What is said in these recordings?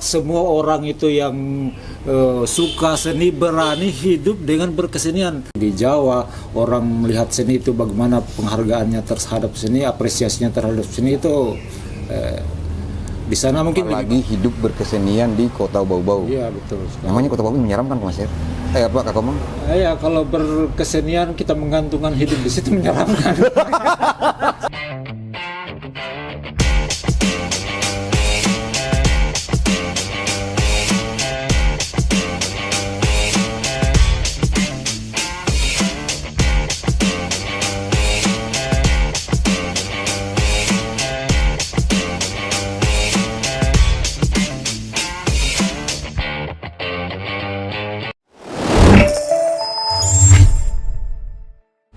semua orang itu yang suka seni berani hidup dengan berkesenian. Di Jawa orang melihat seni itu bagaimana penghargaannya terhadap seni, apresiasinya terhadap seni itu di sana mungkin lagi hidup berkesenian di Kota Bau-Bau. Iya betul. Namanya Kota Bau menyeramkan Mas ya. Apa Kak Komang? Ya kalau berkesenian kita menggantungkan hidup di situ menyeramkan.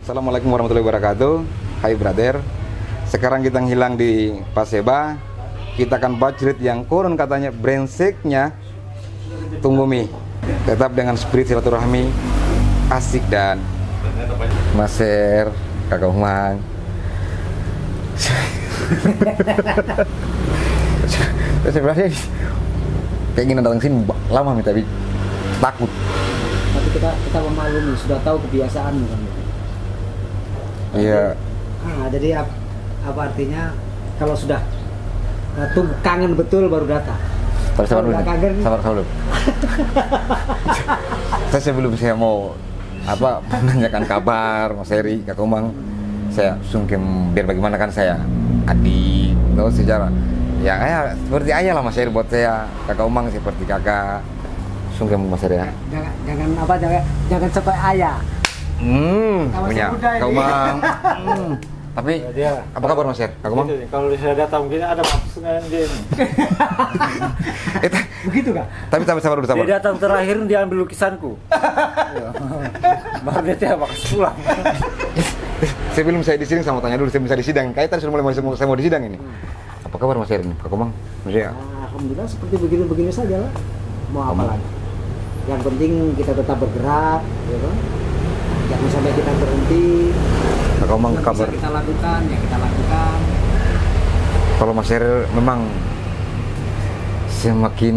Assalamualaikum warahmatullahi wabarakatuh. Hai brother. Sekarang kita hilang di Paseba. Kita akan bacrit yang konon katanya brengseknya Tunggu Mi. Tetap dengan spirit silaturahmi asik dan Maser, Kakak Umang. Sebenarnya kayak gini datang sini lama nih tapi takut. Tapi kita memaklumi, sudah tahu kebiasaanmu kan. Iya. Jadi apa artinya kalau sudah kangen betul baru datang. Sabar Kalau nggak kangen, sabar dulu. Saya sebelum saya mau menanyakan kabar Mas Heri, Kak Komang, saya sungkem biar bagaimana kan saya adik, tahu sejarah. Ya ayah seperti ayah lah Mas Heri buat saya, Kak Komang seperti kakak. Sungkem Mas Heri ya. Jangan sampai ayah. Punya Kak Komang. Tapi Dia, apa kabar Mas Heri, Kak Komang? Kalau saya datang mungkin ada maksudnya dia ini. Begitu Kak? Tapi sabar dulu sabar. Dia datang terakhir dia ambil lukisanku. Baru dia bakal pulang. Sebelum saya di sini sama tanya dulu, sebelum saya di sidang. Kaitan sudah mulai saya mau di sidang ini. Apa kabar Mas Heri, Kak Komang? Maksudnya Alhamdulillah seperti begini-begini saja lah. Mau apa lagi? Yang penting kita tetap bergerak, ya kan? Jangan sampai kita berhenti. Kak Komang Yang kabar. bisa kita lakukan, ya kita lakukan. Kalau Mas Heri memang semakin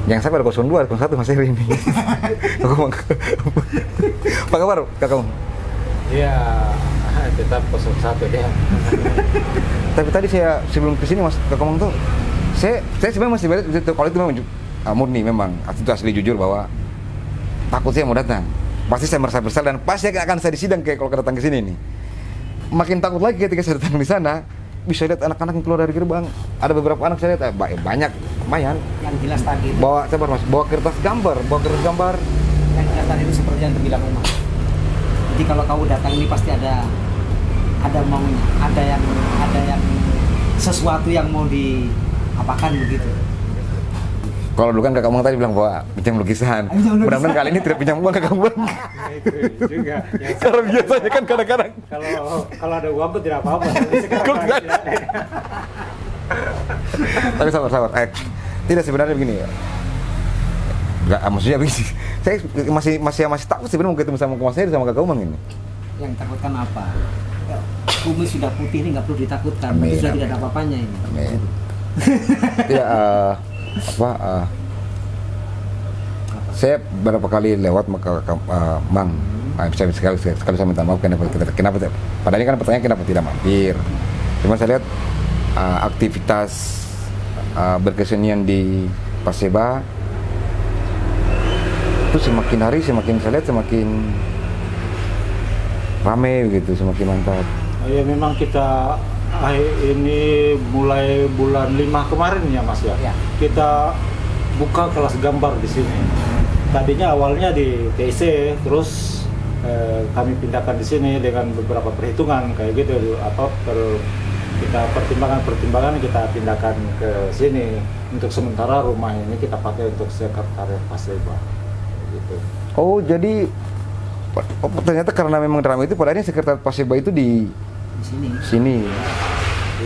yang sabar 02, 01 Mas Heri ini. Kak Komang. Apa kabar Kak Komang? Iya, tetap 01 dia. Tapi tadi saya sebelum kesini Mas Kak Komang tuh, saya sebenarnya masih balik kalau itu memang murni memang itu asli jujur bahwa takut saya mau datang. Pasti saya merasa bersalah dan pasti akan saya disidang kayak kalau datang ke sini nih. Makin takut lagi ketika saya datang di sana, bisa lihat anak-anak yang keluar dari gerbang. Ada beberapa anak saya lihat banyak, lumayan. Yang jelas tadi itu, Bawa kertas gambar. yang jelas tadi itu seperti yang terbilang Umar. Jadi kalau kamu datang ini pasti ada maunya, ada yang sesuatu yang mau diapakan begitu. Kalau dulu kan Kak Komang tadi bilang bahwa pinjam lukisan. Mudah-mudahan kali ini tidak pinjam uang Kak Komang. Itu juga. Karena biasanya kan kadang-kadang. Kalau ada uang pun tidak apa-apa. Kok nggak ada? Tapi sabar. Tidak sebenarnya begini ya. Enggak, maksudnya begini. Saya masih takut sebenarnya mau ketemu sama Mas Heri sama Kak Komang ini. Yang takutkan apa? Bumi sudah putih ini nggak perlu ditakutkan. Amin, Berarti sudah amin. tidak ada apa-apanya ini. Amin. Tidak saya beberapa kali lewat Mang. Saya sekali saya minta maaf kenapa padahal kan pertanyaan kenapa tidak mampir. Cuma saya lihat aktivitas berkesenian di Paseba itu semakin hari semakin saya lihat semakin ramai gitu, semakin mantap. Ya memang kita ini mulai bulan 5 kemarin ya Mas ya. Ya. Kita buka kelas gambar di sini. Tadinya awalnya di TIC, terus kami pindahkan di sini dengan beberapa perhitungan kayak gitu. Kita pertimbangan kita pindahkan ke sini. Untuk sementara rumah ini kita pakai untuk sekretariat Paseba. Gitu. Oh jadi ternyata karena memang drama itu padahal sekretariat Paseba itu di sini.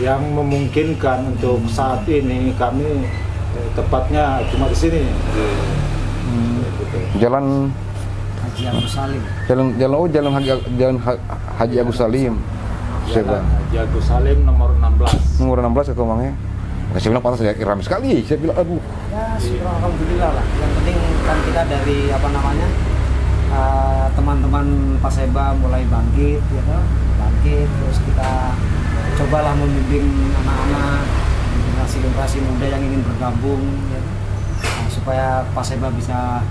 Yang memungkinkan untuk saat ini kami tepatnya cuma di sini. Gitu. Jalan Haji Agus Salim. Jalan Haji Agus Salim. Jalan Haji Agus Salim nomor 16. Nomor 16 Kak Komangnya. Saya bilang pantas ya ramai sekali. Saya bilang aduh. Ya, syukur alhamdulillah lah. Yang penting kan kita dari apa namanya teman-teman Paseba mulai bangkit, ya toh? Bangkit, terus kita cobalah membimbing anak-anak generasi muda yang ingin bergabung, ya toh? Nah, supaya Paseba bisa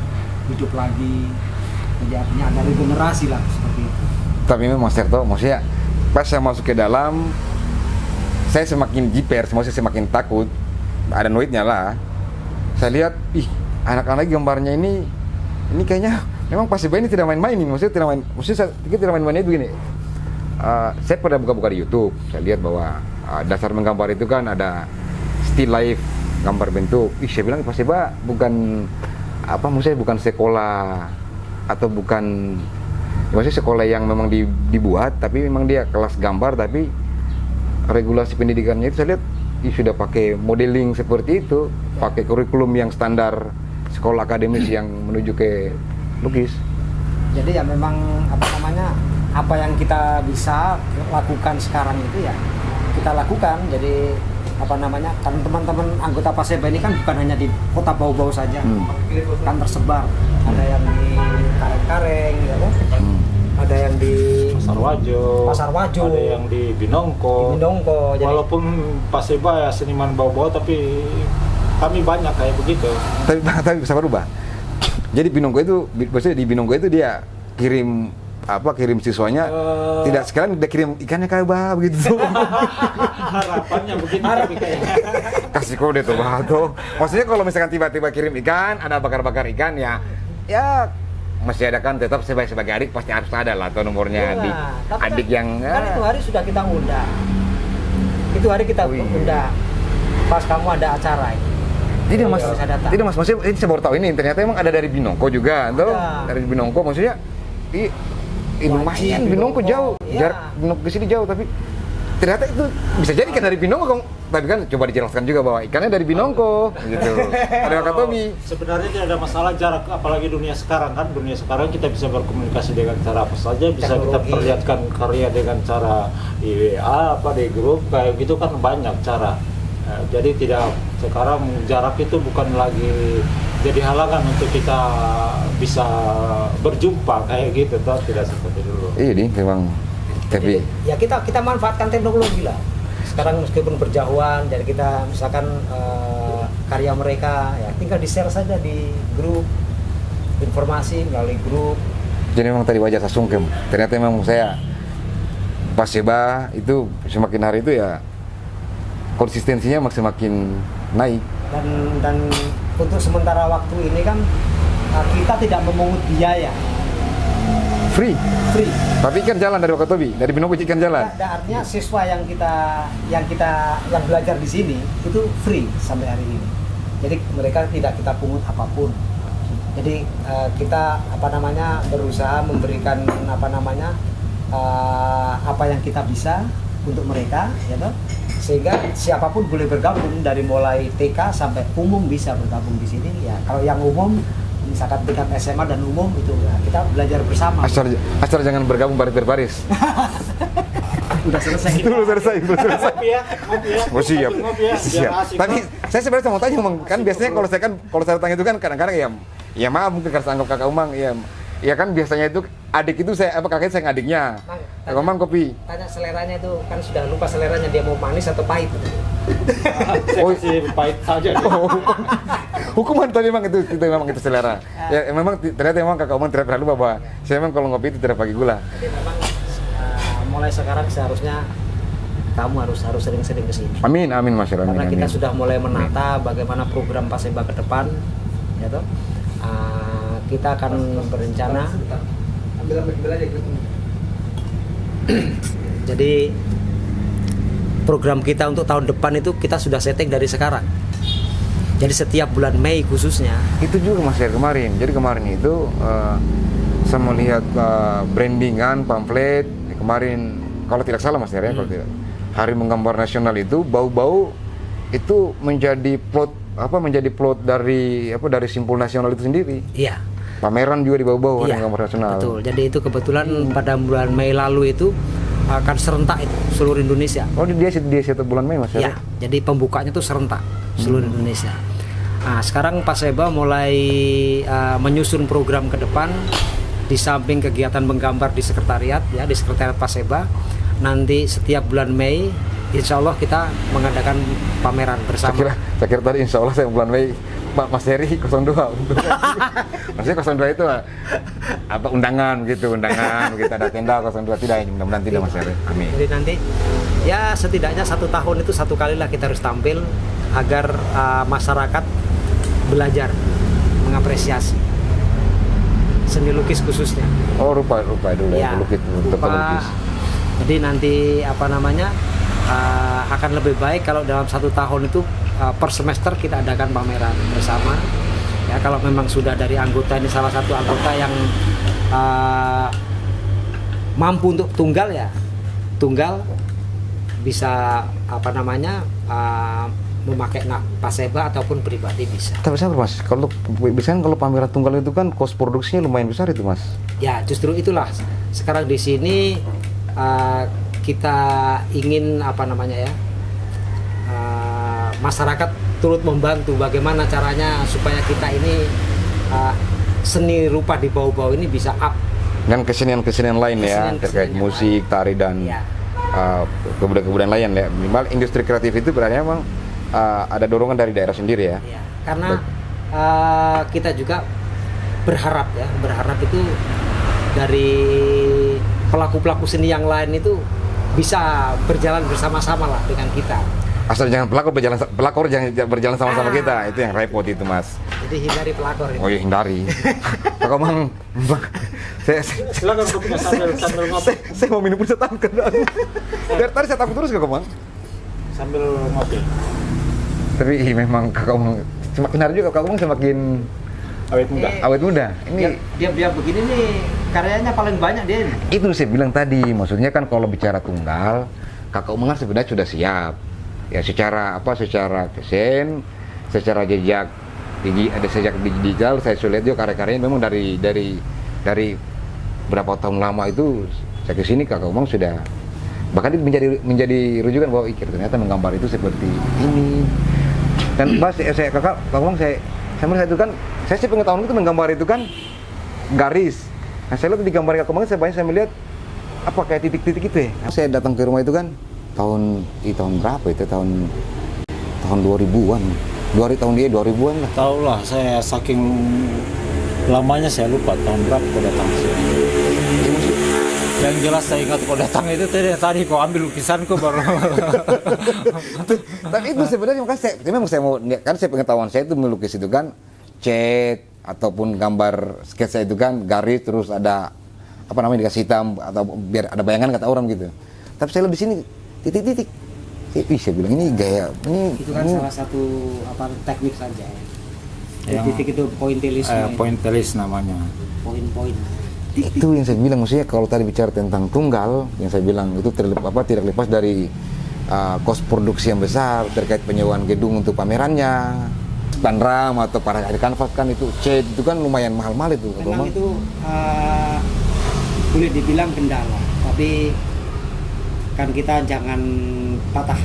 hidup lagi. Jadi artinya ada regenerasi lah seperti itu. Tapi memang Mas Terto, maksudnya pas saya masuk ke dalam, saya semakin jiper, maksudnya semakin takut. Ada noidnya lah. Saya lihat, ih, anak-anak gambarnya ini kayaknya memang Paseba ini tidak main-main ini. Maksudnya saya pikir tidak main-mainnya begini. Saya pernah buka-buka di YouTube. Saya lihat bahwa dasar menggambar itu kan ada still life, gambar bentuk. Ih, saya bilang Paseba bukan apa, maksudnya bukan sekolah atau bukan, maksudnya sekolah yang memang dibuat, tapi memang dia kelas gambar, tapi regulasi pendidikannya itu saya lihat sudah pakai modeling seperti itu, pakai kurikulum yang standar sekolah akademis yang menuju ke lukis. Jadi ya memang apa namanya, apa yang kita bisa lakukan sekarang itu ya kita lakukan. Jadi apa namanya, kan teman-teman anggota Paseba ini kan bukan hanya di kota Bau-Bau saja, kan tersebar. Ada yang di Kareng-Kareng, ya kan? Ada yang di Pasar Wajo, ada yang di Binongko. Jadi, walaupun Paseba ya seniman Bau-Bau, tapi kami banyak kayak begitu. Tapi bisa berubah. Jadi Binongko itu, maksudnya di Binongko itu dia kirim siswanya, tidak sekalian dia kirim ikannya kayak bah begitu. Harapannya begitu. Kasih kode tuh bah tuh. Maksudnya kalau misalkan tiba-tiba kirim ikan, ada bakar-bakar ikan ya masih ada kan, tetap sebagai adik pasti harus ada lah atau nomornya adik. Adik kan, yang kan itu hari sudah kita undang. Itu hari kita undang. Pas kamu ada acara ini. Tidak mas, maksudnya ini saya baru tahu ini ternyata emang ada dari Binongko juga, tuh dari Binongko, maksudnya lumayan Binongko jauh, jarak Binongko ke sini jauh, tapi ternyata itu bisa jadi kan dari Binongko, tapi kan coba dijelaskan juga bahwa ikannya dari Binongko, gitu. Ada Wakatobi. Sebenarnya tidak ada masalah jarak, apalagi dunia sekarang kan, dunia sekarang kita bisa berkomunikasi dengan cara apa saja, bisa kita perlihatkan karya dengan cara di WA, di grup, kayak gitu kan banyak cara. Jadi tidak, sekarang jarak itu bukan lagi jadi halangan untuk kita bisa berjumpa kayak gitu, tidak seperti dulu. Iya nih memang. Tapi ya kita manfaatkan teknologi lah. Sekarang meskipun berjauhan, jadi kita misalkan karya mereka ya tinggal di-share saja di grup informasi melalui grup. Jadi memang tadi wajah saya sungkem. Ternyata memang saya Paseba itu semakin hari itu ya konsistensinya semakin naik. Dan untuk sementara waktu ini kan kita tidak memungut biaya. Free. Tapi ikan jalan dari Wakatobi, dari Binongko ikan jalan. Artinya siswa yang belajar di sini itu free sampai hari ini. Jadi mereka tidak kita pungut apapun. Jadi kita berusaha memberikan apa yang kita bisa untuk mereka, ya toh? Sehingga siapapun boleh bergabung dari mulai TK sampai umum bisa bergabung di sini. Ya kalau yang umum misalkan tingkat SMA dan umum itu ya, kita belajar bersama. Asal jangan bergabung baris-baris. Udah selesai. Belum selesai. Ngopi ya. Oh, siap. Biar asik. Tapi saya sebenarnya mau tanya, kan biasanya kalau saya tanya itu kan kadang-kadang ya maaf mungkin karena anggap kakak Umang ya kan biasanya itu adik itu kakaknya saya adiknya. Ngomong kopi. Tanya seleranya itu kan sudah lupa seleranya, dia mau manis atau pahit. Saya masih pahit saja. Hukuman tadi memang itu selera. Ya memang ternyata kakak Umang tidak pernah lupa bahwa saya memang kalau ngopi itu tidak pakai gula. Jadi memang mulai sekarang seharusnya kamu harus sering-sering ke sini. Amin Mas. Karena kita sudah mulai menata bagaimana program Paseba ke depan, ya toh. Kita akan berencana. Jadi program kita untuk tahun depan itu kita sudah setting dari sekarang. Jadi setiap bulan Mei khususnya. Itu juga Mas kemarin. Jadi kemarin itu saya melihat brandingan pamflet kemarin, kalau tidak salah Mas kalau tidak. Hari Menggambar Nasional itu Bau-Bau itu menjadi plot dari Simpul Nasional itu sendiri. Iya. Pameran juga di Bau-Bau Hari Menggambar Nasional. Betul. Jadi itu kebetulan pada bulan Mei lalu itu akan serentak itu seluruh Indonesia. Oh dia satu bulan Mei Mas Ya, jadi pembukanya itu serentak seluruh Indonesia. Nah, sekarang Paseba mulai menyusun program ke depan di samping kegiatan menggambar di sekretariat ya, di sekretariat Paseba. Nanti setiap bulan Mei insya Allah kita mengadakan pameran bersama. Saya kira tadi insya Allah saya bulan Mei Pak Mas Heri 02. Maksudnya 02 itu apa undangan kita ada tenda 02 tidak, mudah-mudahan tidak Mas Heri. Amin. Jadi nanti ya setidaknya 1 tahun itu 1 kali lah kita harus tampil agar masyarakat belajar mengapresiasi seni lukis khususnya. Oh rupa dulu ya, lukis untuk pelukis. Jadi nanti akan lebih baik kalau dalam 1 tahun itu per semester kita adakan pameran bersama. Ya kalau memang sudah dari anggota ini salah satu anggota yang mampu untuk tunggal bisa memakai Paseba ataupun pribadi bisa. Tapi sabar Mas, kalau biasanya kalau pameran tunggal itu kan kos produksinya lumayan besar itu Mas. Ya justru itulah sekarang di sini kita ingin masyarakat turut membantu bagaimana caranya supaya kita ini seni rupa di bau-bau ini bisa up. Dan kesenian lain ya terkait musik, tari dan kebudayaan lain ya. Minimal industri kreatif itu berarti memang ada dorongan dari daerah sendiri ya. Ya karena kita juga berharap itu dari pelaku-pelaku seni yang lain itu bisa berjalan bersama-sama lah dengan kita. Asal jangan pelakor jangan berjalan sama-sama kita, itu yang repot itu Mas. Jadi hindari pelakor itu. Oh iya hindari. Pak Komang, silakan kopinya sambil ngopi. Saya mau minum pun takut kan. Dari tadi saya takut terus Kak Komang. Sambil ngopi. Tapi memang Kak Komang semakin hari juga Kak Komang semakin awet muda. Ini dia begini nih karyanya paling banyak dia ini. Itu saya bilang tadi, maksudnya kan kalau bicara tunggal, Kak Komang sebenarnya sudah siap. Ya secara desain, secara jejak digital saya sudah lihat juga karya-karyanya memang dari berapa tahun lama itu saya kesini Kak Komang sudah bahkan itu menjadi rujukan bahwa ternyata menggambar itu seperti ini. Dan Mas Kak Komang saya melihat itu kan saya pengetahuan itu menggambar itu kan garis. Nah saya lihat di gambar Kak Komang saya melihat apa kayak titik-titik itu ya. Saya datang ke rumah itu kan tahun berapa itu tahun 2000-an 2000-an lah. Tahu lah, saya saking lamanya saya lupa tahun berapa kau datang sini. Yang jelas saya ingat kau datang itu tadi kau ambil lukisanku baru. Tapi itu sebenarnya memang saya mau kan saya pengetahuan saya itu melukis itu kan cat ataupun gambar sketsa itu kan garis terus ada dikasih hitam atau biar ada bayangan kata orang gitu. Tapi saya lihat di sini titik-titik. Saya bilang ini gaya itu kan salah satu teknik saja ya. Titik itu pointillisme. Pointillis namanya. Poin-poin. Itu yang saya bilang maksudnya kalau tadi bicara tentang tunggal yang saya bilang itu tidak lepas dari kos produksi yang besar terkait penyewaan gedung untuk pamerannya, ram atau para kanvas kan itu cat itu kan lumayan mahal-mahal itu. Memang itu boleh dibilang kendala, tapi kan kita jangan patah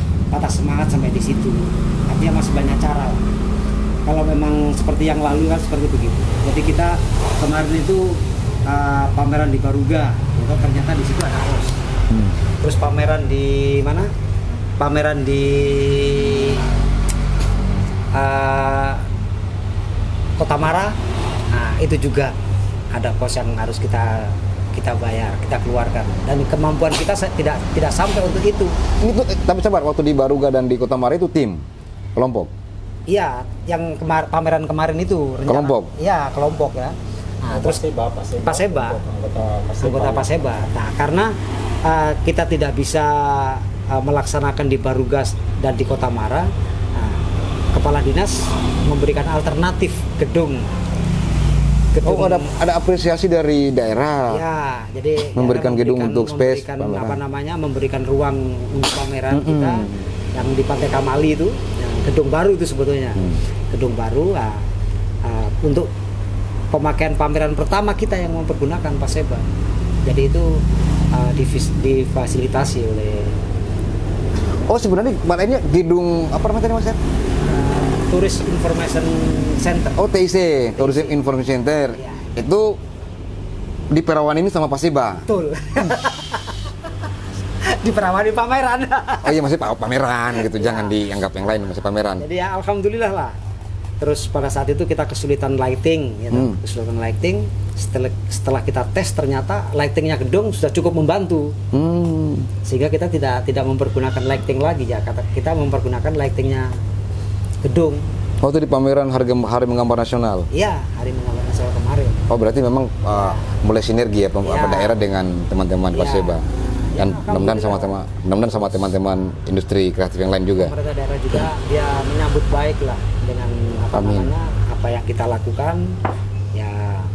semangat sampai di situ. Artinya masih banyak cara lah. Kalau memang seperti yang lalu kan seperti begitu. Jadi kita kemarin itu pameran di Baruga, ternyata di situ ada kos. Terus pameran di mana? Pameran di Kota Mara. Nah, itu juga ada kos yang harus kita bayar, kita keluarkan, dan kemampuan kita tidak sampai untuk itu. Ini tuh, tapi sabar, waktu di Baruga dan di Kota Mara itu tim, kelompok? Iya, yang pameran kemarin itu rencana, kelompok? Iya, kelompok ya. Nah, terus Paseba, anggota Paseba. Nah, karena kita tidak bisa melaksanakan di Baruga dan di Kota Mara, Kepala Dinas memberikan alternatif gedung. Oh, ada apresiasi dari daerah. Ya, jadi memberikan gedung untuk space memberikan ruang untuk pameran kita yang di Pantai Kamali itu, yang gedung baru itu sebetulnya. Gedung baru untuk pemakaian pameran pertama kita yang mempergunakan Paseba. Jadi itu difasilitasi oleh Oh sebenarnya mana ini gedung apa namanya tadi Mas? Tourist Information Center. Oh TIC, Tourism Information Center. Iya. Itu di Perawan ini sama Paseba. Betul. Di Perawan di pameran. Oh iya masih pameran gitu, jangan dianggap yang lain, masih pameran. Jadi ya alhamdulillah lah. Terus pada saat itu kita kesulitan lighting, gitu. Kesulitan lighting. Setelah kita tes ternyata lightingnya gedung sudah cukup membantu. Sehingga kita tidak mempergunakan lighting lagi ya. Kita mempergunakan lightingnya gedung. Oh itu di pameran Hari Menggambar Nasional. Iya, Hari Menggambar Nasional kemarin. Oh berarti memang mulai sinergi ya daerah dengan teman-teman Iya. Paseba. Dan Ya, mudah-mudahan sama teman-teman industri kreatif yang lain juga. Pemerintah daerah juga dia menyambut baik lah dengan Amin. apa yang kita lakukan. Ya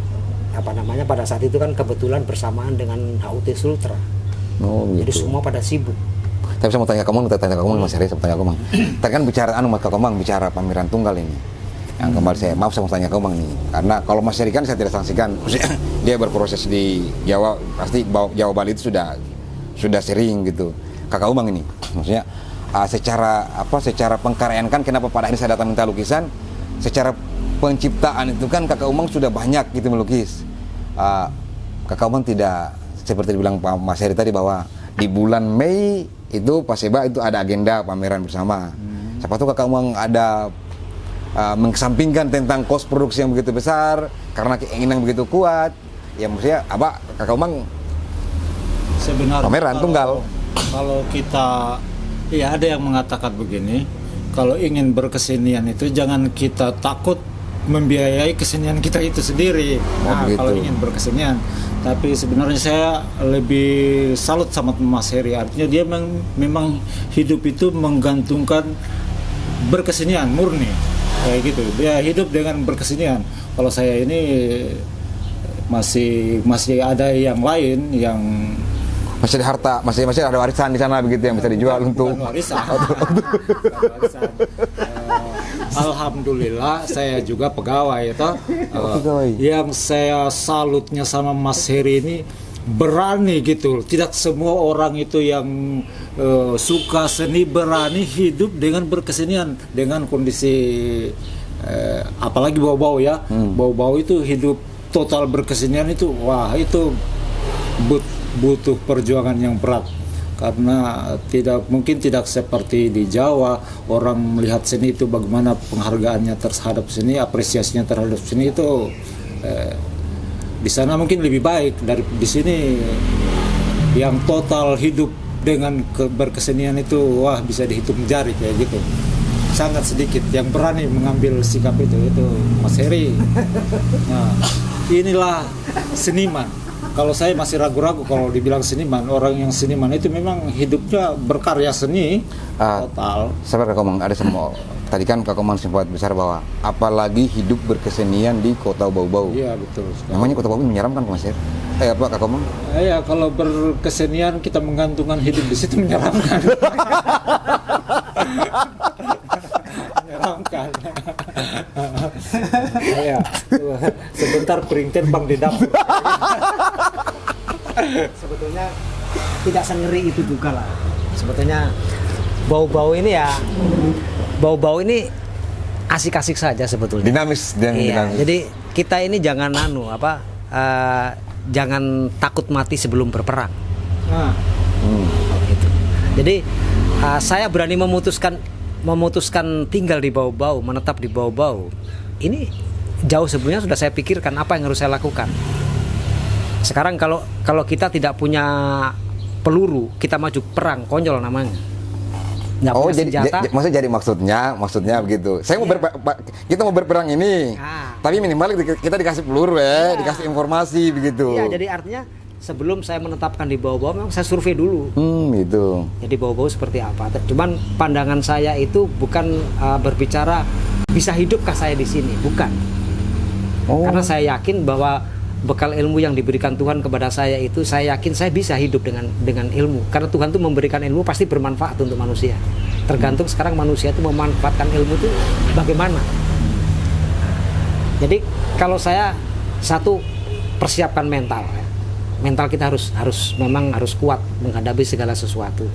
pada saat itu kan kebetulan bersamaan dengan HUT Sultra. Oh Jadi gitu. semua pada sibuk. Tapi saya mau tanya kamu, Mas Heri, saya mau tanya kamu. Tadi kan bicara Mas Komang bicara pameran tunggal ini. Yang kemarin saya mau tanya kamu nih, karena kalau Mas Heri kan saya tidak sanksikan, maksudnya dia berproses di Jawa, pasti Jawa Bali itu sudah sering gitu. Kakak Umang ini, maksudnya secara pengkaryaan kan kenapa pada akhirnya saya datang minta lukisan, secara penciptaan itu kan Kakak Umang sudah banyak gitu melukis. Kakak Umang tidak seperti dibilang Pak Mas Heri tadi bahwa di bulan Mei itu Paseba itu ada agenda pameran bersama. Siapa tahu Kakak Umang ada mengesampingkan tentang kos produksi yang begitu besar karena keinginan begitu kuat. Ya maksudnya Kakak Umang Sebenarnya pameran tunggal. Kalau kita, ya ada yang mengatakan begini, kalau ingin berkesenian itu jangan kita takut membiayai kesenian kita itu sendiri. Nah, begitu. kalau ingin berkesenian, tapi sebenarnya saya lebih salut sama Mas Heri. Artinya dia memang hidup itu menggantungkan berkesenian murni, kayak gitu. Dia hidup dengan berkesenian. Kalau saya ini masih ada yang lain yang Masih ada harta, masih ada warisan di sana begitu yang bisa dijual untuk bukan warisan. Bukan warisan. Alhamdulillah saya juga pegawai toh. Pegawai. Yang saya salutnya sama Mas Heri ini berani gitu. Tidak semua orang itu yang suka seni berani hidup dengan berkesenian dengan kondisi apalagi bau-bau ya. Bau-bau itu hidup total berkesenian itu wah itu butuh perjuangan yang berat karena mungkin tidak seperti di Jawa orang melihat seni itu bagaimana penghargaannya terhadap seni, apresiasinya terhadap seni itu di sana mungkin lebih baik dari di sini yang total hidup dengan berkesenian itu wah bisa dihitung jari kayak gitu, sangat sedikit yang berani mengambil sikap itu Mas Heri. Nah, inilah seniman. Kalau saya masih ragu-ragu kalau dibilang seniman, orang yang seniman itu memang hidupnya berkarya seni total. Sabar Kak Komang, ada semua. Tadi kan Kak Komang sempat besar bahwa apalagi hidup berkesenian di Kota Bau-Bau. Iya betul. Namanya Kota Bau menyeramkan Mas Heri. Apa Kak Komang? Ya kalau berkesenian kita menggantungkan hidup di situ menyeramkan. Menyeramkan. Ya, sebentar piring tembang di dapur. Sebetulnya tidak sengeri itu juga lah. Sebetulnya bau-bau ini asik-asik saja sebetulnya. Dinamis. Jadi kita ini jangan jangan takut mati sebelum berperang. Nah, Gitu. Jadi saya berani memutuskan tinggal di Bau-Bau, menetap di Bau-Bau. Ini jauh sebelumnya sudah saya pikirkan apa yang harus saya lakukan. Sekarang kalau kita tidak punya peluru, kita maju perang, konyol namanya. Nggak punya senjata. Maksudnya begitu. Saya mau kita mau berperang ini. Tapi minimal kita dikasih peluru dikasih informasi begitu. Iya, jadi artinya sebelum saya menetapkan di Bau-Bau memang saya survei dulu. Gitu. Jadi Bau-Bau seperti apa? Cuman pandangan saya itu bukan berbicara bisa hidupkah saya di sini, bukan. Karena saya yakin bahwa bekal ilmu yang diberikan Tuhan kepada saya itu, saya yakin saya bisa hidup dengan ilmu. Karena Tuhan itu memberikan ilmu pasti bermanfaat untuk manusia. Tergantung sekarang manusia itu memanfaatkan ilmu itu bagaimana. Jadi kalau saya persiapkan mental ya. mental kita memang harus kuat menghadapi segala sesuatu.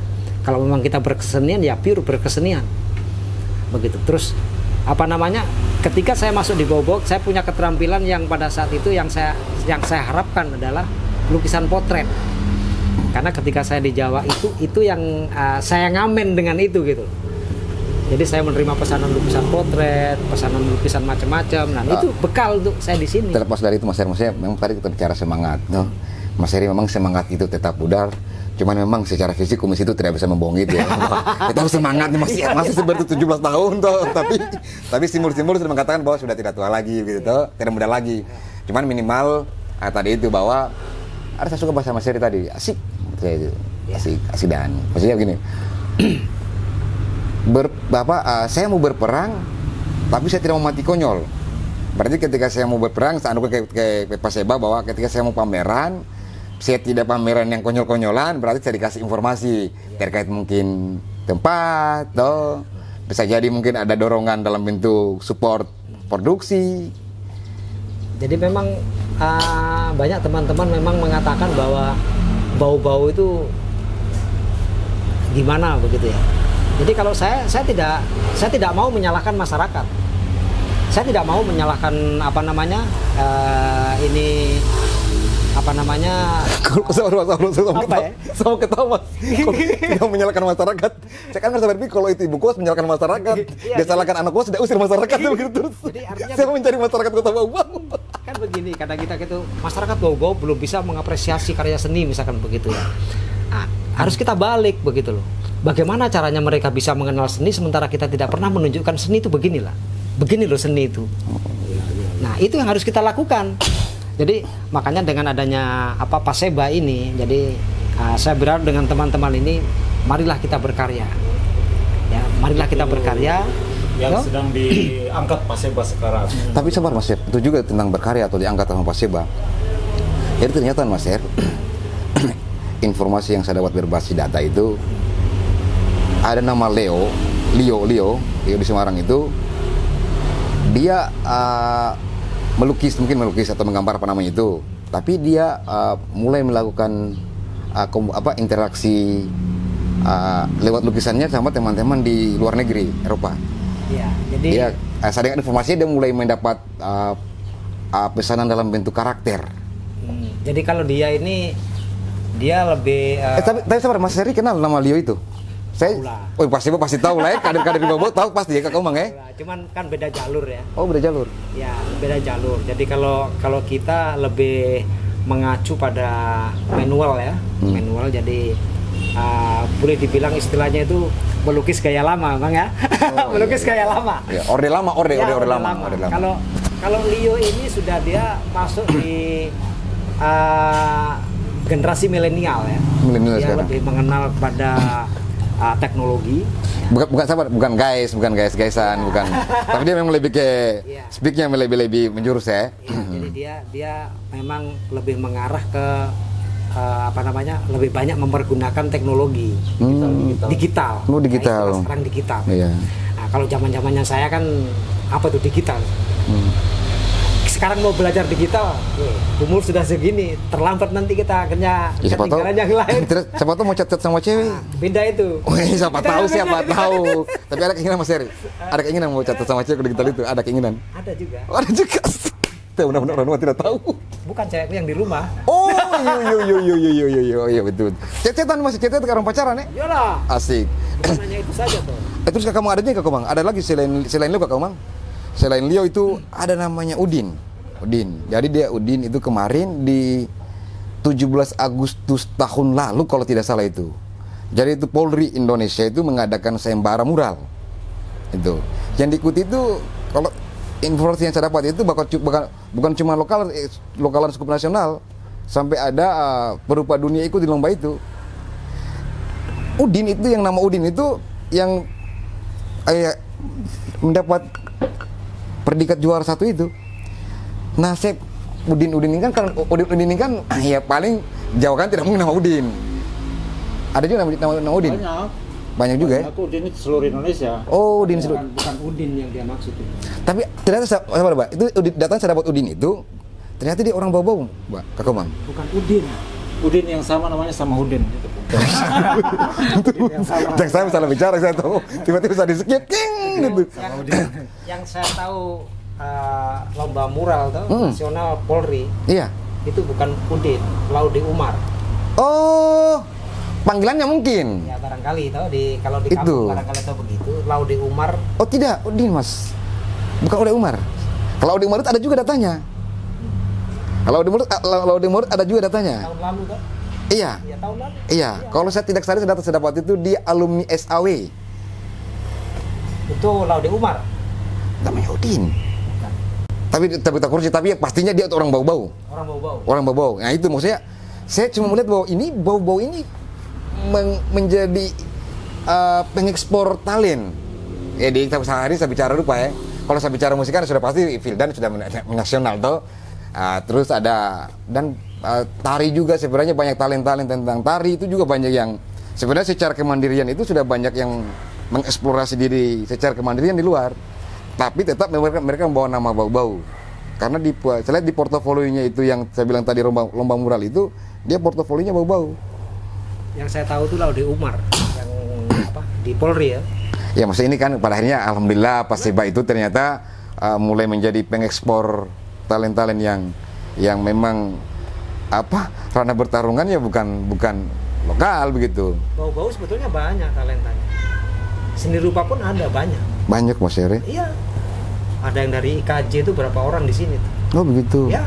Kalau memang kita berkesenian ya pure berkesenian. Begitu. Terus apa namanya? Ketika saya masuk di Bobok, saya punya keterampilan yang pada saat itu yang saya harapkan adalah lukisan potret. Karena ketika saya di Jawa itu yang saya ngamen dengan itu gitu. Jadi saya menerima pesanan lukisan potret, pesanan lukisan macam-macam. Nah, itu bekal untuk saya di sini. Terlepas dari itu Mas Heri, maksudnya memang tadi kita bicara semangat, no? Mas Heri memang semangat itu tetap pudar. Cuman memang secara fisik kumis itu tidak bisa membohongi itu ya. Kita harus semangat masih seperti 17 tahun toh. Tapi simul-simul sudah mengatakan bahwa sudah tidak tua lagi gitu toh, tidak muda lagi. Cuman minimal tadi itu bahwa saya suka bahasa Mas Heri tadi, asik. Asik dan maksudnya begini. Saya mau berperang, tapi saya tidak mau mati konyol. Berarti ketika saya mau berperang, saya anu ke Paseba bahwa ketika saya mau pameran, saya tidak pameran yang konyol-konyolan, berarti saya dikasih informasi terkait mungkin tempat, toh bisa jadi mungkin ada dorongan dalam bentuk support produksi. Jadi memang banyak teman-teman memang mengatakan bahwa bau-bau itu gimana begitu ya. Jadi kalau saya tidak mau menyalahkan masyarakat. Saya tidak mau menyalahkan ini apa namanya sama ketawa tidak menyalahkan masyarakat. Saya kan ngerasa berpikir kalau itu ibu kos menyalahkan masyarakat, dia salahkan anak kos, sudah usir masyarakat begitu terus. Jadi artinya saya mencari masyarakat kota Bau-Bau. Kan begini, kadang kita gitu masyarakat Bau-Bau belum bisa mengapresiasi karya seni misalkan begitu ya. Nah, harus kita balik begitu loh. Bagaimana caranya mereka bisa mengenal seni sementara kita tidak pernah menunjukkan seni itu beginilah. Begini loh seni itu. Nah, itu yang harus kita lakukan. Jadi makanya dengan adanya Paseba ini, jadi saya berharap dengan teman-teman ini, marilah kita berkarya. Ya, marilah kita berkarya. Yang sedang diangkat Paseba sekarang. Tapi sabar Mas Her, itu juga tentang berkarya atau diangkat sama Paseba. Jadi ternyata Mas Her, informasi yang saya dapat berbasis data itu ada nama Leo di Semarang itu, dia melukis atau menggambar apa namanya itu, tapi dia mulai melakukan interaksi lewat lukisannya sama teman-teman di luar negeri Eropa. Ya, jadi dia saya dengar informasinya dia mulai mendapat pesanan dalam bentuk karakter. Jadi kalau dia ini dia lebih tapi sabar, Mas Heri kenal nama Leo itu? Saya, pasti tahu lah ya, kader-kader di Bau-Bau tahu pasti ya Kak Komang ya. Cuman kan beda jalur ya. Oh, beda jalur. Ya, beda jalur. Jadi kalau kita lebih mengacu pada manual ya, manual. Jadi boleh dibilang istilahnya itu melukis gaya lama, Bang ya. Melukis gaya lama. Ya, orde lama. Kalau Leo ini sudah dia masuk di generasi milenial ya. Milenial dia sekarang. Lebih mengenal pada teknologi. Bukan guys-guysan, bukan. Tapi dia memang lebih ke speaknya lebih menjurus ya. Jadi dia memang lebih mengarah ke lebih banyak mempergunakan teknologi digital. Digital. Nah, sekarang digital. Iya. Nah, kalau zaman-zamannya saya kan apa tuh digital? Sekarang mau belajar digital, umur sudah segini, terlambat nanti kita akhirnya ketinggalan yang lain. Siapa tahu mau chat sama cewek? Beda itu. Siapa tahu. Tapi ada keinginan Mas Heri? Ada keinginan mau chat sama cewek digital itu? Ada keinginan? Ada juga. Ada juga. Benar-benar orang tidak tahu. Bukan cewekku yang di rumah. Oh, iya betul. Chat-chatan masih chat orang pacaran ya? Iyalah. Asik. Bukan hanya itu saja tuh. Terus kamu adanya Kak Komang? Ada lagi selain Leo Kak Komang? Selain Leo itu ada namanya Udin. Jadi dia Udin itu kemarin di 17 Agustus tahun lalu kalau tidak salah itu. Jadi itu Polri Indonesia itu mengadakan sayembara mural. Itu. Yang diikuti itu kalau informasi yang saya dapat itu bukan cuma lokalan skup nasional, sampai ada perupa dunia ikut di lomba itu. Udin itu yang nama Udin itu yang mendapat predikat juara 1 itu. Nah, Udin ini kan ya paling Jawa kan tidak mungkin nama Udin. Ada juga nama Udin. Banyak juga ya. Aku Udin itu seluruh Indonesia. Oh, Udin seluruh. Bukan Udin yang dia maksud itu. Tapi ternyata Pak, itu datang saya dapat Udin itu ternyata dia orang Bau-Bau, Mbak Kak Komang. Bukan Udin. Udin yang sama namanya sama Udin gitu. Udin yang sama. Jangan saya salah bicara, saya tahu. Tiba-tiba saya di-skip, king gitu. Yang saya tahu lomba mural tuh nasional Polri Iya. itu bukan Udin, Laude Umar. Oh, panggilannya mungkin. Ya barangkali tahu kalau di Itu. kampung barangkali tahu begitu. Laude Umar. Oh tidak, Udin mas. Bukan Laude Umar. Kalau Laude Umar ada juga datanya. Kalau Laude Umar ada juga datanya. Tahun lalu kan? Iya. Iya tahun lalu. Iya. Kalau saya tidak salah saya dapat itu di alumni SAW. Itu Laude Umar. Namanya Udin. Tapi tak kursi, tapi pastinya dia orang bau-bau. Orang bau-bau. Orang bau-bau. Nah itu maksudnya saya cuma melihat bahwa ini bau-bau ini menjadi pengekspor talent. Ya di sehari saya bicara lupa ya. Kalau saya bicara musik kan sudah pasti Vildan sudah nasional toh. Terus ada dan tari juga sebenarnya banyak talent tentang tari itu juga banyak yang sebenarnya secara kemandirian itu sudah banyak yang mengeksplorasi diri secara kemandirian di luar. Tapi tetap mereka membawa nama bau-bau. Karena saya lihat di portofolionya itu yang saya bilang tadi lomba mural itu dia portofolionya bau-bau. Yang saya tahu itu Laude Umar yang di Polri ya. Ya maksudnya ini kan pada akhirnya alhamdulillah Paseba itu ternyata mulai menjadi pengekspor talent-talent yang memang ranah bertarungannya bukan lokal begitu. Bau-bau sebetulnya banyak talentanya. Seni rupa pun ada banyak. Banyak Mas Heri. Iya. Ada yang dari IKJ itu berapa orang di sini tuh? Oh begitu. Ya.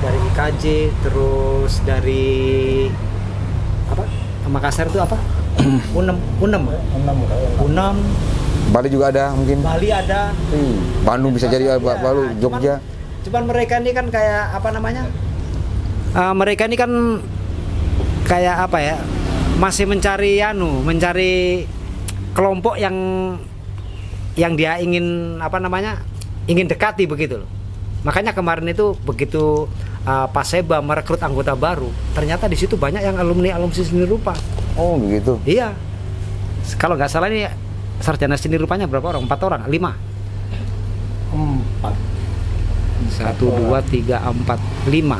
Dari IKJ terus dari Makassar itu apa? Unam. Bali juga ada mungkin. Bali ada. Bandung bisa jadi Balu, Jogja. Cuman mereka ini kan kayak apa namanya? Mereka ini kan kayak apa ya? Masih mencari kelompok yang dia ingin ingin dekati begitu loh. Makanya kemarin itu begitu Paseba merekrut anggota baru, ternyata di situ banyak yang alumni seni rupa. Oh begitu. Iya. Kalau nggak salah ini sarjana seni rupanya berapa orang? 4 orang, 5. 4. 1, 2, 3, 4, 5.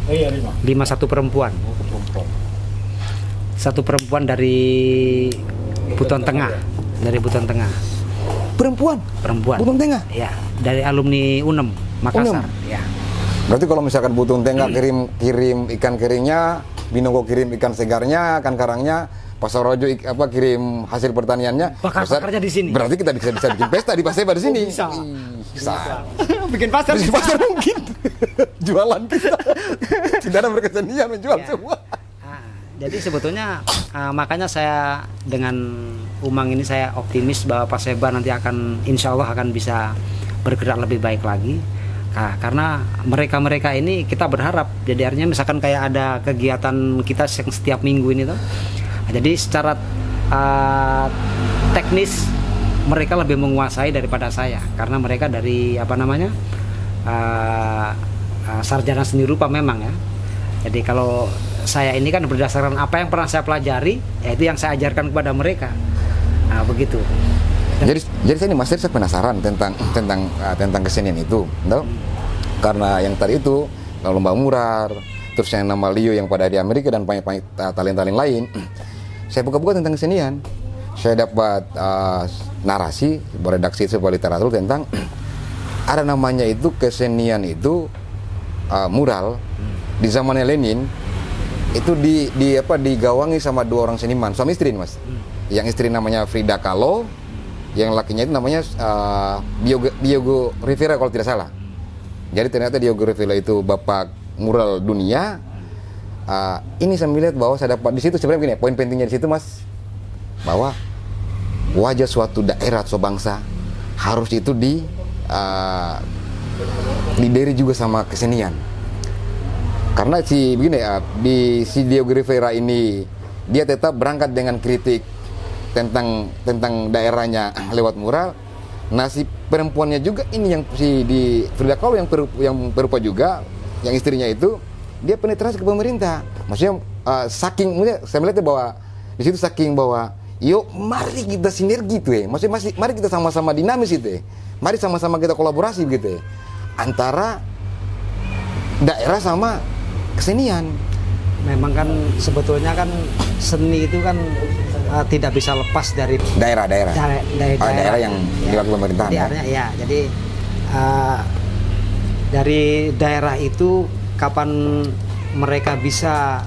Iya 5. 5 satu perempuan. Satu perempuan dari Buton Tengah. Dari Buton Tengah. Perempuan. Buton Tengah. Ya, dari alumni UNEM Makassar. Ya. Berarti kalau misalkan Buton Tengah kirim ikan keringnya, Binonggo kirim ikan segarnya, ikan karangnya, Pasar Rojo kirim hasil pertaniannya. Bakar-bakarnya di sini. Berarti kita bisa bikin pesta di Paseba di sini. Bisa. Bisa. Bikin pasar. Bikin pasar mungkin. Jualan kita. Tidak ada berkesenian menjual Ya. semua. Jadi sebetulnya makanya saya dengan Umang ini saya optimis bahwa Paseba nanti insya Allah akan bisa bergerak lebih baik lagi. Karena mereka ini kita berharap, jadi artinya misalkan kayak ada kegiatan kita yang setiap minggu ini tuh, jadi secara teknis mereka lebih menguasai daripada saya, karena mereka dari sarjana seni rupa memang ya. Jadi kalau saya ini kan berdasarkan apa yang pernah saya pelajari, yaitu yang saya ajarkan kepada mereka. Nah begitu. Jadi saya ini Mas Heri, saya penasaran tentang kesenian itu, tahu? Karena yang tadi itu lomba mural, terus yang nama Leo yang pada di Amerika dan banyak talent-talent lain. Saya buka-buka tentang kesenian. Saya dapat narasi beredaksi sebuah literatur tentang ada namanya itu kesenian itu mural di zamannya Lenin itu digawangi sama 2 orang seniman, suami istri Mas. Yang istri namanya Frida Kahlo, yang lakinya itu namanya Diogo Rivera kalau tidak salah. Jadi ternyata Diogo Rivera itu bapak mural dunia. Ini saya melihat bahwa saya dapat di situ sebenarnya begini, poin pentingnya di situ Mas, bahwa wajah suatu daerah atau bangsa harus itu didiri juga sama kesenian. Karena si Diogo Rivera ini dia tetap berangkat dengan kritik tentang daerahnya lewat mural. Nah si perempuannya juga ini yang di Frida Kahlo yang berupa juga, yang istrinya itu dia penetrasi ke pemerintah. Maksudnya saya melihat bahwa di situ saking bahwa yuk mari kita sinergi tuh ya. Maksudnya mari kita sama-sama dinamis itu ya. Mari sama-sama kita kolaborasi gitu ya. Antara daerah sama kesenian. memang kan sebetulnya kan seni itu kan tidak bisa lepas dari Daerah. Daerah yang ya. diwakili pemerintahan. Jadi Ya? artinya ya, jadi dari daerah itu kapan mereka bisa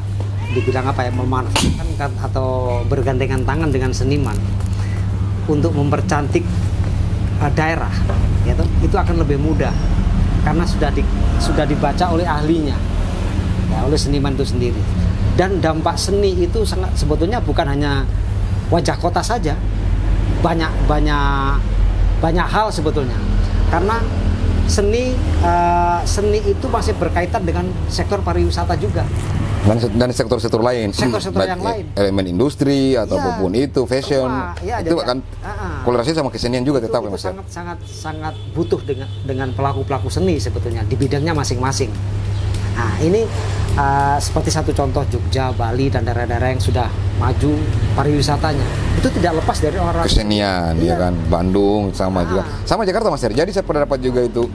dibilang apa ya, memanfaatkan atau bergandengan tangan dengan seniman untuk mempercantik daerah, gitu, itu akan lebih mudah karena sudah dibaca oleh ahlinya, ya, oleh seniman itu sendiri. Dan dampak seni itu sangat sebetulnya bukan hanya wajah kota saja, banyak hal sebetulnya, karena seni itu masih berkaitan dengan sektor pariwisata juga. Dan sektor-sektor lain, Sektor-sektor yang lain. elemen industri atau apapun itu, fashion, Ya, itu jadi, akan kolerasi sama kesenian juga tetap ya itu Mas. Ya? sangat butuh dengan pelaku seni sebetulnya di bidangnya masing-masing. Nah ini seperti satu contoh Jogja, Bali dan daerah-daerah yang sudah maju pariwisatanya itu tidak lepas dari orang Kesenian, Iya. ya kan, Bandung sama juga, sama Jakarta Mas. Jadi saya pernah dapat juga itu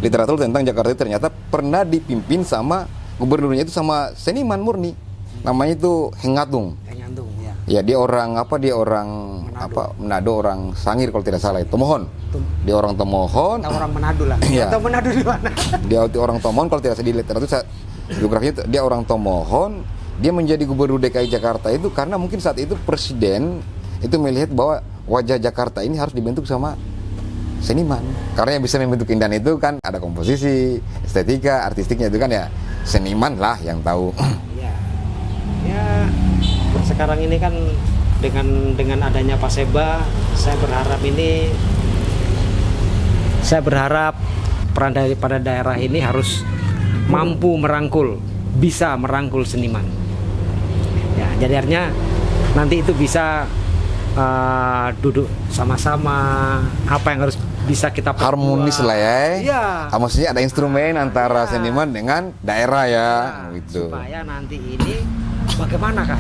literatur tentang Jakarta itu ternyata pernah dipimpin sama gubernurnya itu sama seniman murni, namanya itu Hengatung. Nyandung ya. Ya dia orang Manado, orang Sangir kalau tidak salah itu Tomohon. Dia orang Tomohon. Kita orang Manado lah. Iya. Atau Manado di mana? Dia orang Tomohon kalau tidak salah di literatur geografinya dia orang Tomohon. Dia menjadi gubernur DKI Jakarta itu karena mungkin saat itu presiden itu melihat bahwa wajah Jakarta ini harus dibentuk sama seniman. Karena yang bisa membentuk keindahan itu kan ada komposisi, estetika, artistiknya itu kan ya seniman lah yang tahu. Ya. Ya sekarang ini kan dengan adanya Paseba, saya berharap peran daripada daerah ini harus mampu bisa merangkul seniman. Ya, jadi artinya nanti itu bisa duduk sama-sama, apa yang harus bisa kita perbuat. Harmonis lah ya. Iya. Maksudnya ada instrumen antara seniman dengan daerah ya, gitu. Supaya nanti ini bagaimanakah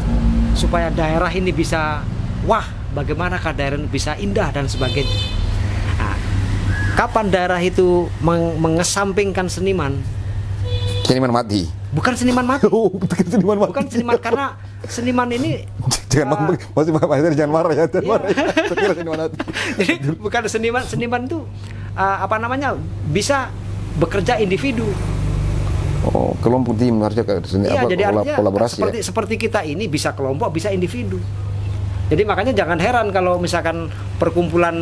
supaya daerah ini bisa bagaimanakah daerah ini bisa indah dan sebagainya. Nah, kapan daerah itu mengesampingkan seniman? Seniman mati. Bukan seniman mati. Seniman mati. Bukan seniman, karena seniman ini Jangan jangan marah ya, jangan marah. Saya kira seniman mati. jadi bukan seniman itu bisa bekerja individu. Oh, kelompok tim harusnya Iya, jadi artinya kolaborasi seperti kita ini bisa kelompok, bisa individu. Jadi makanya jangan heran kalau misalkan perkumpulan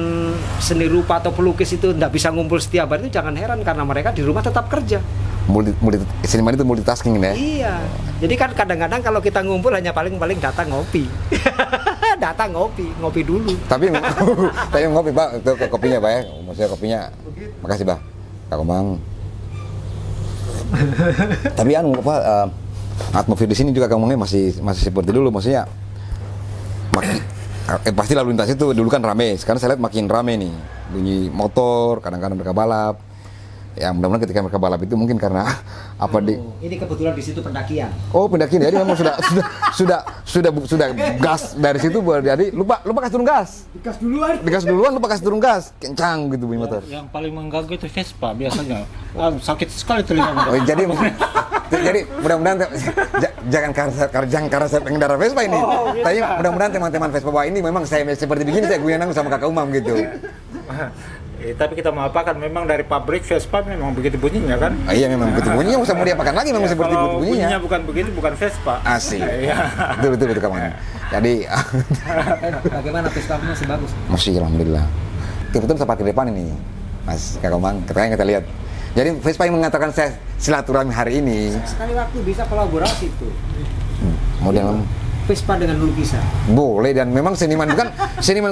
seni rupa atau pelukis itu tidak bisa ngumpul setiap hari, itu jangan heran karena mereka di rumah tetap kerja. Seniman itu multitasking ya. Iya. Jadi kan kadang-kadang kalau kita ngumpul hanya paling datang ngopi. Datang ngopi dulu. Tapi ngopi Pak, itu kopinya Pak ya. Maksudnya kopinya. Makasih Pak. Kak Komang. Tapi atmosfer di sini juga ngomongnya masih seperti dulu, maksudnya pasti lalu lintas itu dulu kan rame, sekarang saya lihat makin rame nih, bunyi motor, kadang-kadang mereka balap. Ya mudah-mudahan ketika mereka balap itu mungkin karena Ini kebetulan di situ pendakian. Oh pendakian, jadi memang sudah gas dari situ, jadi lupa kasih turun gas. Digas duluan lupa kasih turun gas, kencang gitu bunyi motor. Yang paling mengganggu itu Vespa biasanya. Sakit sekali telinga. Oh, jadi mudah-mudahan jangan karena saya pengendara Vespa ini. Tapi mudah-mudahan teman-teman Vespa bawah ini memang saya seperti begini, saya guyon sama Kakak Umam gitu. Tapi kita mau apakan, memang dari pabrik Vespa memang begitu bunyinya kan? Iya memang begitu bunyinya, usah mau diapakan lagi memang seperti kalau bunyinya. Bunyinya bukan begitu, bukan Vespa. Asik. Iya. Betul kawan. Jadi Bagaimana Vespa masih bagus? masih alhamdulillah. Kebetulan saya parkir depan ini, Mas Kak Komang. Kita lihat. Jadi Vespa yang mengatakan saya silaturahmi hari ini. Sekali waktu bisa kolaborasi tuh. Model Vespa dengan lukisan. boleh, dan memang seniman kan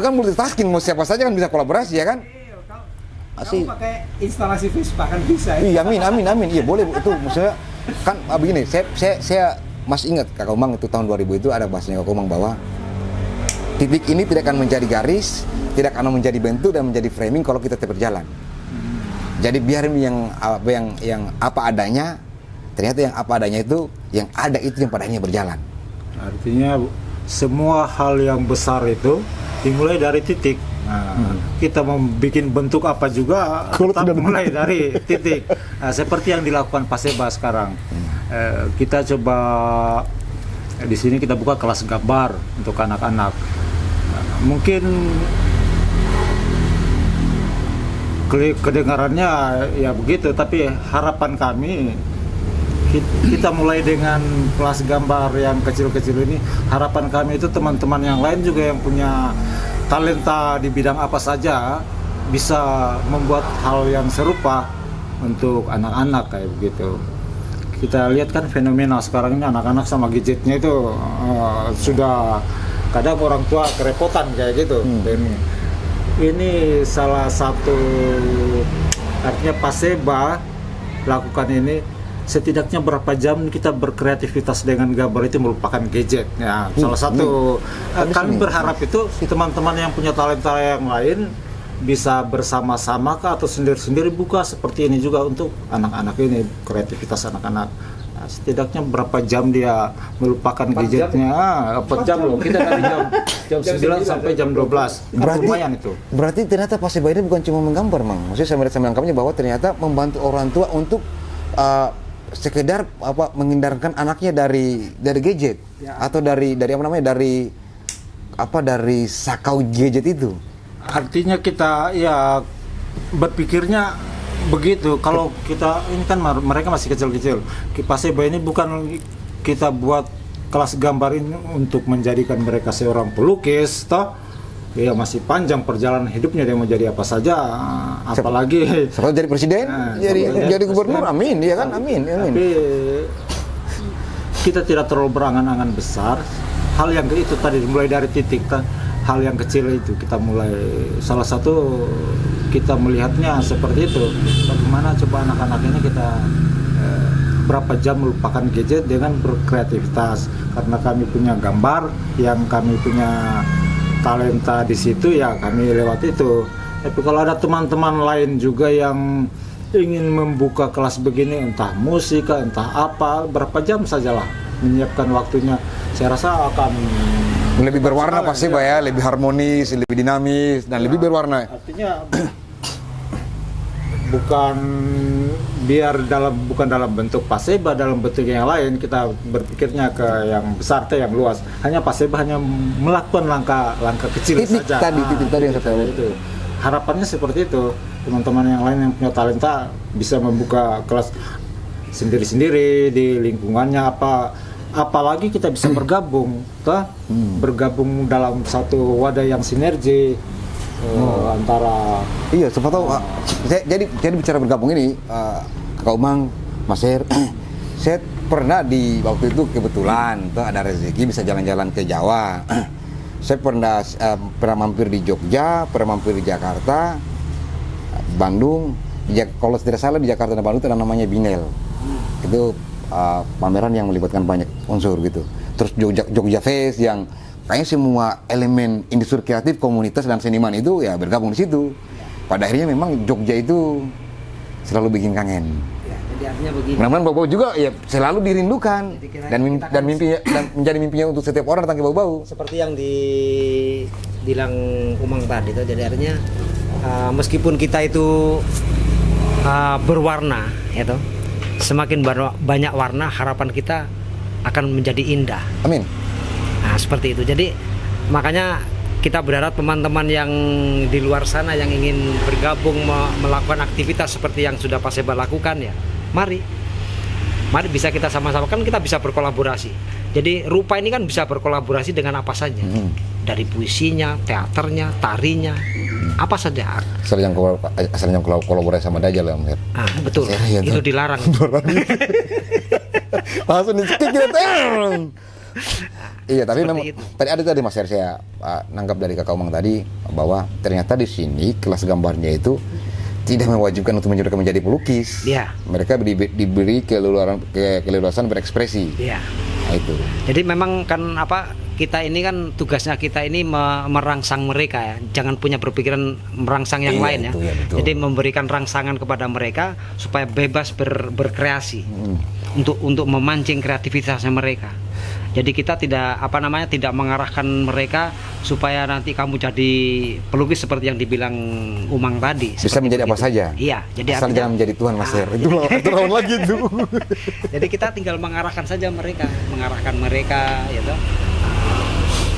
multitasking, mau siapa saja kan bisa kolaborasi ya kan? Asik. Kamu pakai instalasi Vespa kan bisa. Iya, amin. Iya, boleh itu. Maksudnya kan begini, saya masih ingat Kak Komang itu tahun 2000 itu ada bahasanya Kak Komang bahwa titik ini tidak akan menjadi garis, tidak akan menjadi bentuk dan menjadi framing kalau kita tetap berjalan. Jadi biarin yang apa adanya, ternyata yang apa adanya itu, yang ada itu yang padanya berjalan. Artinya semua hal yang besar itu dimulai dari titik. Nah, kita mau bikin bentuk apa juga tetap mulai dari titik. Nah, seperti yang dilakukan Paseba sekarang. kita coba di sini kita buka kelas gambar untuk anak-anak. Mungkin kedengarannya ya begitu, tapi harapan kami kita mulai dengan kelas gambar yang kecil-kecil ini. Harapan kami itu teman-teman yang lain juga yang punya talenta di bidang apa saja bisa membuat hal yang serupa untuk anak-anak kayak begitu. Kita lihat kan fenomena sekarang ini anak-anak sama gadgetnya itu sudah kadang orang tua kerepotan kayak gitu. Dan ini salah satu artinya Paseba lakukan ini. Setidaknya berapa jam kita berkreativitas dengan gambar itu merupakan gadget. Ya, salah satu kami berharap itu teman-teman yang punya talenta yang lain bisa bersama-sama atau sendiri-sendiri buka seperti ini juga untuk anak-anak ini, kreativitas anak-anak. Nah, setidaknya berapa jam dia melupakan gadgetnya? 4 jam loh. Kita dari jam 9 sampai jam 12. Lumayan itu. Berarti ternyata Paseba ini bukan cuma menggambar, Mang. Maksudnya saya menangkapnya bahwa ternyata membantu orang tua untuk sekedar menghindarkan anaknya dari gadget atau dari sakau gadget itu. Artinya kita ya berpikirnya begitu. Kalau kita ini kan mereka masih kecil-kecil. Paseba ini bukan kita buat kelas gambar ini untuk menjadikan mereka seorang pelukis, toh ya masih panjang perjalanan hidupnya, dia mau jadi apa saja, apalagi setelah jadi presiden, jadi gubernur, amin, ya kan, amin. Tapi kita tidak terlalu berangan-angan besar. Hal yang itu tadi mulai dari titik hal yang kecil itu kita mulai. Salah satu kita melihatnya seperti itu. Bagaimana coba anak-anak ini kita berapa jam melupakan gadget dengan berkreativitas. Karena kami punya gambar, yang kami punya talenta di situ, ya kami lewat itu. Tapi kalau ada teman-teman lain juga yang ingin membuka kelas begini, entah musik, entah apa, berapa jam sajalah menyiapkan waktunya, saya rasa akan lebih berwarna pasti ya, lebih harmonis, lebih dinamis, dan lebih berwarna. Artinya bukan dalam bentuk Paseba, dalam bentuk yang lain. Kita berpikirnya ke yang besar, yang luas. Hanya Paseba hanya melakukan langkah kecil saja. Titik tadi yang saya tahu itu. Harapannya seperti itu. Teman-teman yang lain yang punya talenta bisa membuka kelas sendiri-sendiri di lingkungannya apalagi kita bisa bergabung, bergabung dalam satu wadah yang sinergi. Antara siapa tahu jadi bicara bergabung ini Kak Umang, Mas Her, saya pernah di waktu itu kebetulan ada rezeki bisa jalan-jalan ke Jawa. Saya pernah mampir di Jogja, pernah mampir di Jakarta, Bandung. Kalau tidak salah di Jakarta dan Bandung itu namanya Binel. Itu pameran yang melibatkan banyak unsur gitu. Terus Jogja Fest yang kayaknya semua elemen industri kreatif, komunitas dan seniman itu ya bergabung di situ. Pada akhirnya memang Jogja itu selalu bikin kangen. Ya, jadi artinya begini. Mudah-mudahan Bau-Bau juga ya selalu dirindukan dan mimpinya dan menjadi mimpinya untuk setiap orang datang ke Bau-Bau. Seperti yang dibilang Umang tadi itu, jadi artinya meskipun kita itu berwarna, itu semakin banyak warna, harapan kita akan menjadi indah. Amin. Nah, seperti itu. Jadi makanya kita berharap teman-teman yang di luar sana yang ingin bergabung melakukan aktivitas seperti yang sudah Paseba lakukan, ya mari bisa kita sama-sama, kan kita bisa berkolaborasi. Jadi rupa ini kan bisa berkolaborasi dengan apa saja, dari puisinya, teaternya, tarinya, apa saja. Asal yang kolaborasi sama Dajjal ya, Om Her. Betul, itu dilarang. Langsung dicekik kita. Iya, tapi memang tadi Mas Her, saya nanggap dari Kakak Umang tadi bahwa ternyata di sini kelas gambarnya itu tidak mewajibkan untuk menjadi pelukis. Iya. Mereka diberi keleluasan berekspresi. Iya. Nah, itu. Jadi memang kan kita ini kan tugasnya kita ini merangsang mereka, ya. Jangan punya berpikiran merangsang yang lain, ya. Jadi memberikan rangsangan kepada mereka supaya bebas berkreasi. Untuk memancing kreativitasnya mereka. Jadi kita tidak mengarahkan mereka supaya nanti kamu jadi pelukis seperti yang dibilang Umang tadi. Bisa Seperti menjadi apa begitu. saja. Iya, jadi Asal artinya- jangan menjadi Tuhan, Mas Her. Itu lawan lagi itu. Jadi kita tinggal mengarahkan saja mereka, ya toh.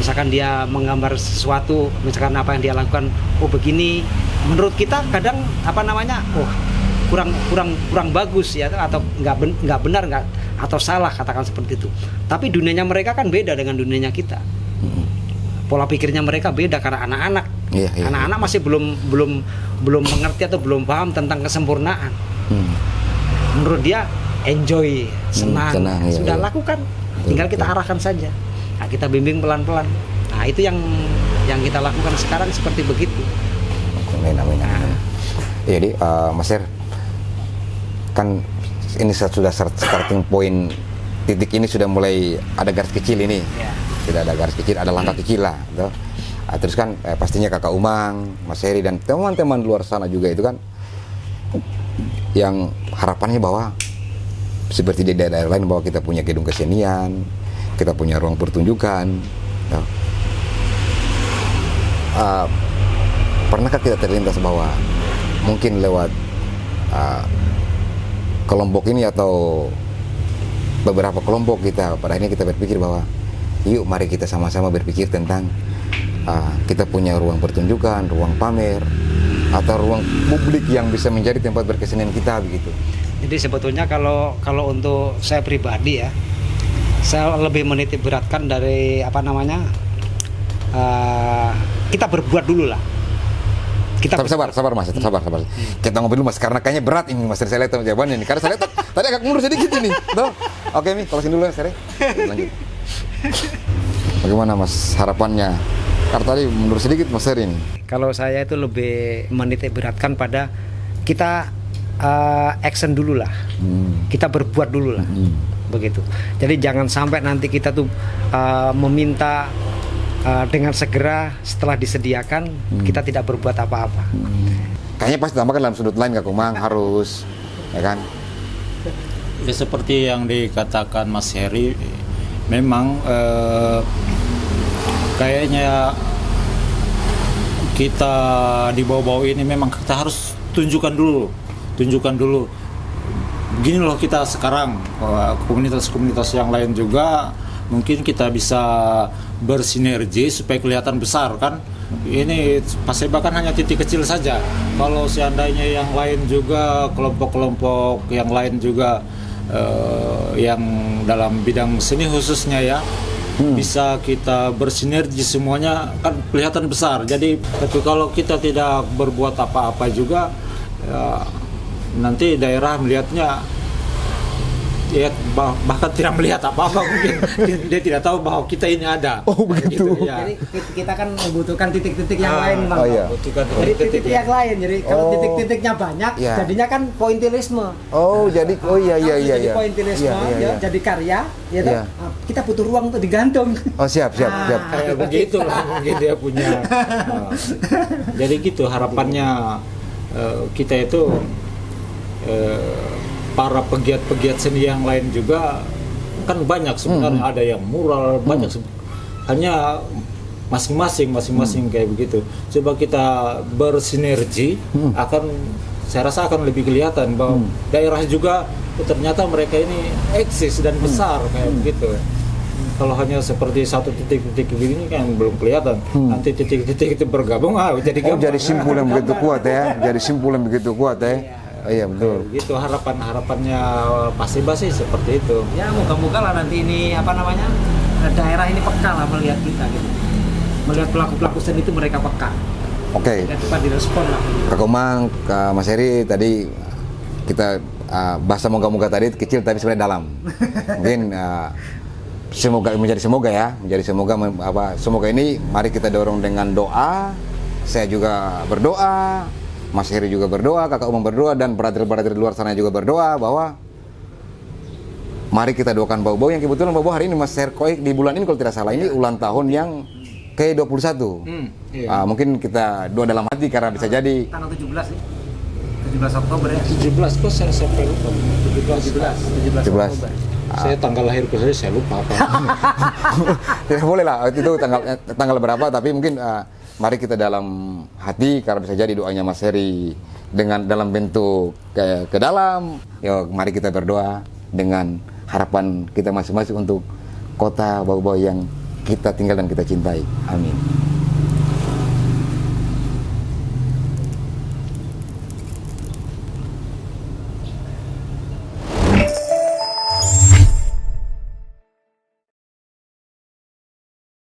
Misalkan dia menggambar sesuatu, misalkan apa yang dia lakukan, oh begini, menurut kita kadang kurang bagus ya, atau nggak benar, atau salah, katakan seperti itu. Tapi dunianya mereka kan beda dengan dunianya kita. Pola pikirnya mereka beda karena anak-anak. Iya. Anak-anak masih belum mengerti atau belum paham tentang kesempurnaan. Menurut dia enjoy, senang, iya, sudah iya. lakukan, tinggal kita arahkan saja. Nah, kita bimbing pelan-pelan. Nah, itu yang kita lakukan sekarang seperti begitu. Amin. Jadi Mas Her, kan ini sudah starting point, titik ini sudah mulai ada garis kecil ini. Ya. Sudah ada garis kecil, ada langkah kecil lah gitu. Terus kan pastinya Kakak Umang, Mas Heri dan teman-teman luar sana juga itu kan yang harapannya bahwa seperti di daerah lain bahwa kita punya gedung kesenian, kita punya ruang pertunjukan gitu. Pernahkah tidak terlintas bahwa mungkin lewat kelompok ini atau beberapa kelompok kita pada akhirnya kita berpikir bahwa yuk mari kita sama-sama berpikir tentang kita punya ruang pertunjukan, ruang pamer atau ruang publik yang bisa menjadi tempat berkesenian kita begitu. Jadi sebetulnya kalau untuk saya pribadi ya, saya lebih menitik beratkan dari kita berbuat dulu lah. Tapi sabar Mas, sabar. Kita ngobrol dulu Mas, karena kayaknya berat ini Mas, saya lihat jawabannya nih. Karena saya lihat tadi agak mundur sedikit ini. Tuh. Oke nih, closing dulu ya, Sere. Lanjut. Bagaimana Mas harapannya? Karena tadi mundur sedikit Mas Sere ini. Kalau saya itu lebih menitik beratkan pada kita action dulu lah. Kita berbuat dulu lah. Begitu. Jadi jangan sampai nanti kita tuh meminta dengan segera setelah disediakan kita tidak berbuat apa-apa. Kayaknya pasti tambahkan dalam sudut lain Kak Umang harus, ya kan? Ya seperti yang dikatakan Mas Heri, memang kayaknya kita di bawah-bawah ini memang kita harus tunjukkan dulu. Begini loh kita sekarang, komunitas-komunitas yang lain juga mungkin kita bisa bersinergi supaya kelihatan besar kan. Ini Paseba kan hanya titik kecil saja. Kalau seandainya yang lain juga, kelompok-kelompok yang lain juga yang dalam bidang seni khususnya ya, bisa kita bersinergi semuanya kan kelihatan besar. Jadi tapi kalau kita tidak berbuat apa-apa juga ya, nanti daerah melihatnya ya bahkan tidak melihat apa-apa mungkin. Dia tidak tahu bahwa kita ini ada. Oh begitu. Gitu, ya. Jadi kita kan membutuhkan titik-titik yang lain, Bang. Oh iya. Butuhkan Jadi titik-titik yang lain. Jadi kalau Oh. titik-titiknya banyak, Iya. jadinya kan pointilisme. Oh jadi, oh iya. Jadi pointilisme, Iya. jadi karya, ya toh? Iya. Nah, kita butuh ruang untuk digantung. Oh siap. Kayak begitu lah mungkin dia punya. Jadi gitu harapannya kita itu para pegiat-pegiat seni yang lain juga kan banyak sebenarnya, ada yang mural banyak hanya masing-masing kayak begitu. Coba kita bersinergi saya rasa akan lebih kelihatan bahwa daerah juga ternyata mereka ini eksis dan besar kayak begitu. Kalau hanya seperti satu titik-titik begini kan belum kelihatan. Nanti titik-titik itu bergabung jadi Oh gampang. jadi simpul yang begitu kuat ya. Jadi simpul yang begitu kuat ya. Oh, iya betul. Gitu harapannya Paseba sih seperti itu. Ya moga-moga lah nanti ini daerah ini peka lah melihat kita gitu. Melihat pelaku-pelaku seni itu mereka peka. Oke. Dan cepat direspon lah. Kak Umang, Kak Mas Heri tadi kita bahasa moga-moga tadi kecil tapi sebenarnya dalam. Mungkin menjadi semoga ini mari kita dorong dengan doa. Saya juga berdoa, Mas Heri juga berdoa, Kakak Umang berdoa, dan brother-brother di luar sana juga berdoa bahwa mari kita doakan Bau-Bau yang kebetulan Bau-Bau hari ini Mas Herkoik di bulan ini kalau tidak salah ini ulang tahun yang ke-21. Iya. Mungkin kita doa dalam hati karena bisa jadi Tanggal 17 nih. 17 Oktober ya. 17 kok saya sampai lupa. 17 17 17. Oktober. Saya tanggal lahirku saya lupa apa. Tidak boleh lah itu tanggal berapa, tapi mungkin mari kita dalam hati, karena bisa jadi doanya Mas Heri dengan dalam bentuk ke dalam. Yuk, mari kita berdoa dengan harapan kita masing-masing untuk kota Bau-Bau yang kita tinggal dan kita cintai. Amin.